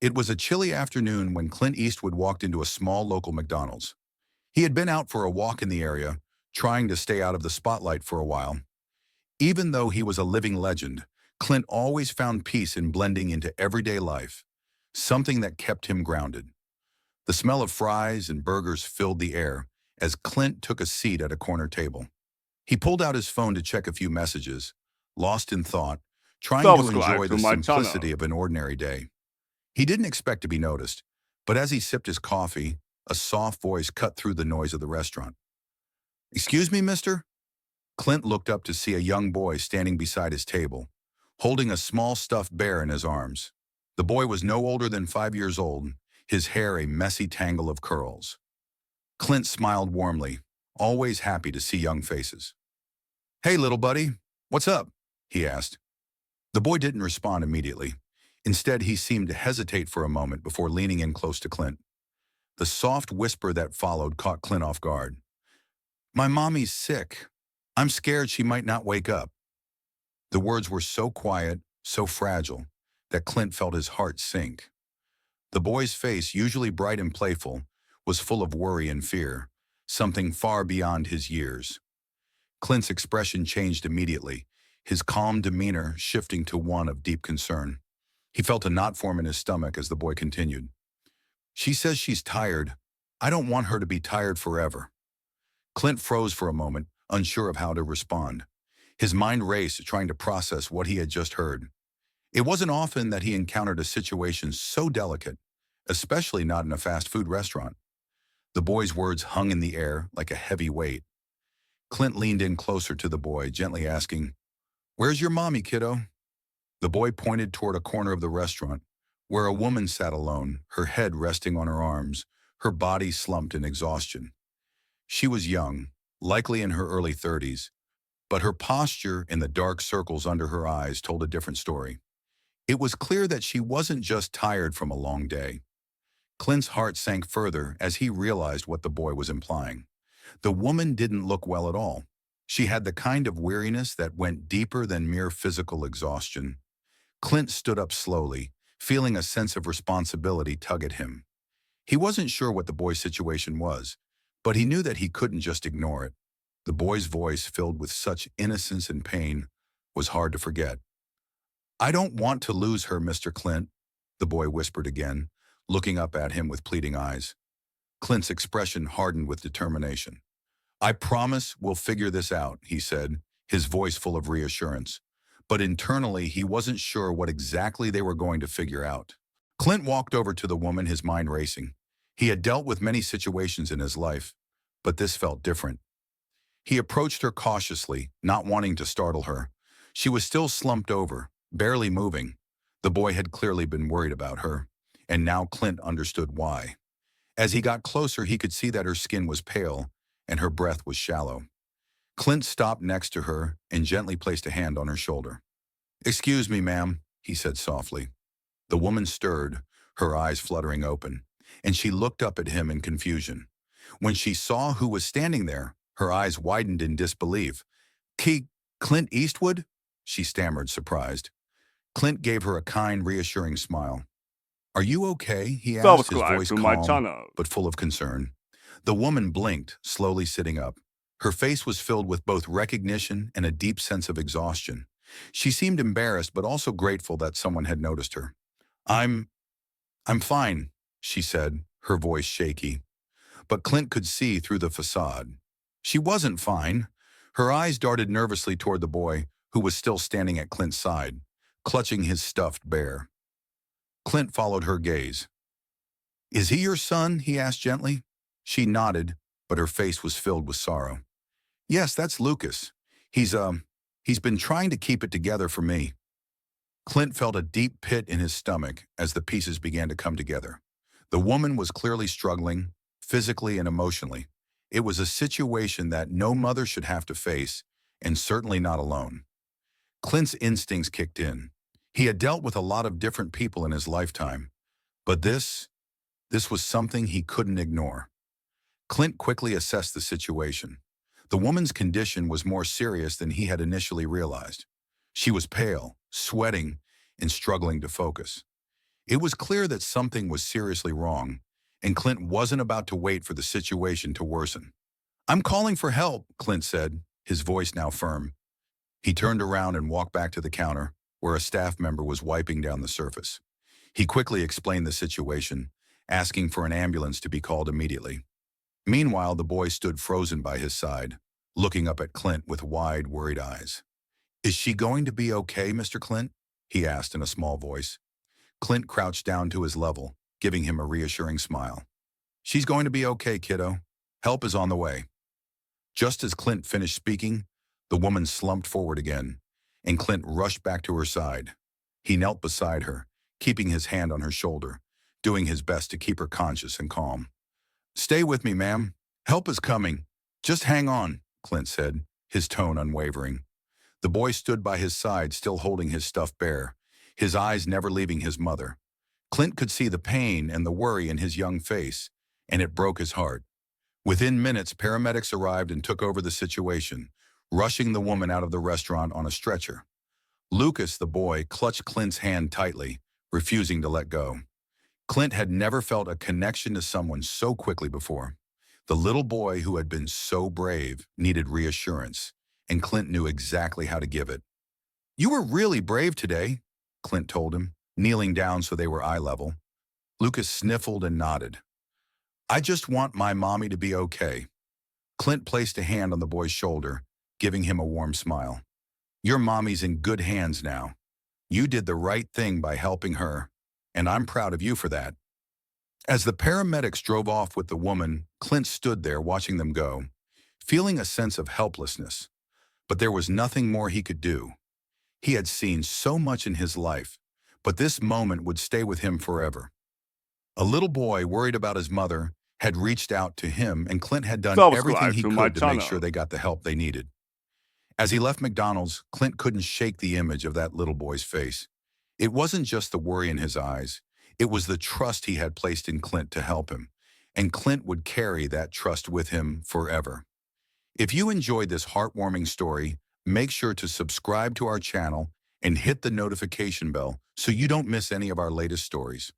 It was a chilly afternoon when Clint Eastwood walked into a small local McDonald's. He had been out for a walk in the area, trying to stay out of the spotlight for a while. Even though he was a living legend, Clint always found peace in blending into everyday life, something that kept him grounded. The smell of fries and burgers filled the air as Clint took a seat at a corner table. He pulled out his phone to check a few messages, lost in thought, trying to Subscribe enjoy to the my channel. simplicity of an ordinary day. He didn't expect to be noticed, but as he sipped his coffee, a soft voice cut through the noise of the restaurant. "Excuse me, mister?" Clint looked up to see a young boy standing beside his table, holding a small stuffed bear in his arms. The boy was no older than 5 years old, his hair a messy tangle of curls. Clint smiled warmly, always happy to see young faces. "Hey, little buddy, what's up?" he asked. The boy didn't respond immediately. Instead, he seemed to hesitate for a moment before leaning in close to Clint. The soft whisper that followed caught Clint off guard. "My mommy's sick. I'm scared she might not wake up." The words were so quiet, so fragile, that Clint felt his heart sink. The boy's face, usually bright and playful, was full of worry and fear, something far beyond his years. Clint's expression changed immediately, his calm demeanor shifting to one of deep concern. He felt a knot form in his stomach as the boy continued. "She says she's tired. I don't want her to be tired forever." Clint froze for a moment, unsure of how to respond. His mind raced, trying to process what he had just heard. It wasn't often that he encountered a situation so delicate, especially not in a fast food restaurant. The boy's words hung in the air like a heavy weight. Clint leaned in closer to the boy, gently asking, "Where's your mommy, kiddo?" The boy pointed toward a corner of the restaurant, where a woman sat alone, her head resting on her arms, her body slumped in exhaustion. She was young, likely in her early 30s, but her posture and the dark circles under her eyes told a different story. It was clear that she wasn't just tired from a long day. Clint's heart sank further as he realized what the boy was implying. The woman didn't look well at all. She had the kind of weariness that went deeper than mere physical exhaustion. Clint stood up slowly, feeling a sense of responsibility tug at him. He wasn't sure what the boy's situation was, but he knew that he couldn't just ignore it. The boy's voice, filled with such innocence and pain, was hard to forget. "I don't want to lose her, Mr. Clint," the boy whispered again, looking up at him with pleading eyes. Clint's expression hardened with determination. "I promise we'll figure this out," he said, his voice full of reassurance. But internally, he wasn't sure what exactly they were going to figure out. Clint walked over to the woman, his mind racing. He had dealt with many situations in his life, but this felt different. He approached her cautiously, not wanting to startle her. She was still slumped over, barely moving. The boy had clearly been worried about her, and now Clint understood why. As he got closer, he could see that her skin was pale and her breath was shallow. Clint stopped next to her and gently placed a hand on her shoulder. "Excuse me, ma'am," he said softly. The woman stirred, her eyes fluttering open, and she looked up at him in confusion. When she saw who was standing there, her eyes widened in disbelief. Clint Eastwood?" she stammered, surprised. Clint gave her a kind, reassuring smile. "Are you okay?" he asked, his Subscribe voice to my calm channel. but full of concern. The woman blinked, slowly sitting up. Her face was filled with both recognition and a deep sense of exhaustion. She seemed embarrassed but also grateful that someone had noticed her. I'm I'm fine," she said, her voice shaky. But Clint could see through the facade. She wasn't fine. Her eyes darted nervously toward the boy, who was still standing at Clint's side, clutching his stuffed bear. Clint followed her gaze. "Is he your son?" he asked gently. She nodded, but her face was filled with sorrow. "Yes, that's Lucas. He's been trying to keep it together for me." Clint felt a deep pit in his stomach as the pieces began to come together. The woman was clearly struggling, physically and emotionally. It was a situation that no mother should have to face, and certainly not alone. Clint's instincts kicked in. He had dealt with a lot of different people in his lifetime, but this was something he couldn't ignore. Clint quickly assessed the situation. The woman's condition was more serious than he had initially realized. She was pale, sweating, and struggling to focus. It was clear that something was seriously wrong, and Clint wasn't about to wait for the situation to worsen. "I'm calling for help," Clint said, his voice now firm. He turned around and walked back to the counter, where a staff member was wiping down the surface. He quickly explained the situation, asking for an ambulance to be called immediately. Meanwhile, the boy stood frozen by his side, looking up at Clint with wide, worried eyes. "Is she going to be okay, Mr. Clint?" he asked in a small voice. Clint crouched down to his level, giving him a reassuring smile. "She's going to be okay, kiddo. Help is on the way." Just as Clint finished speaking, the woman slumped forward again, and Clint rushed back to her side. He knelt beside her, keeping his hand on her shoulder, doing his best to keep her conscious and calm. "Stay with me, ma'am. Help is coming. Just hang on," Clint said, his tone unwavering. The boy stood by his side, still holding his stuffed bear, his eyes never leaving his mother. Clint could see the pain and the worry in his young face, and it broke his heart. Within minutes, paramedics arrived and took over the situation, rushing the woman out of the restaurant on a stretcher. Lucas, the boy, clutched Clint's hand tightly, refusing to let go. Clint had never felt a connection to someone so quickly before. The little boy who had been so brave needed reassurance, and Clint knew exactly how to give it. "You were really brave today," Clint told him, kneeling down so they were eye level. Lucas sniffled and nodded. "I just want my mommy to be okay." Clint placed a hand on the boy's shoulder, giving him a warm smile. "Your mommy's in good hands now. You did the right thing by helping her, and I'm proud of you for that." As the paramedics drove off with the woman, Clint stood there watching them go, feeling a sense of helplessness. But there was nothing more he could do. He had seen so much in his life, but this moment would stay with him forever. A little boy worried about his mother had reached out to him, and Clint had done everything Subscribe he to my could to make sure channel. they got the help they needed. As he left McDonald's, Clint couldn't shake the image of that little boy's face. It wasn't just the worry in his eyes. It was the trust he had placed in Clint to help him, and Clint would carry that trust with him forever. If you enjoyed this heartwarming story, make sure to subscribe to our channel and hit the notification bell so you don't miss any of our latest stories.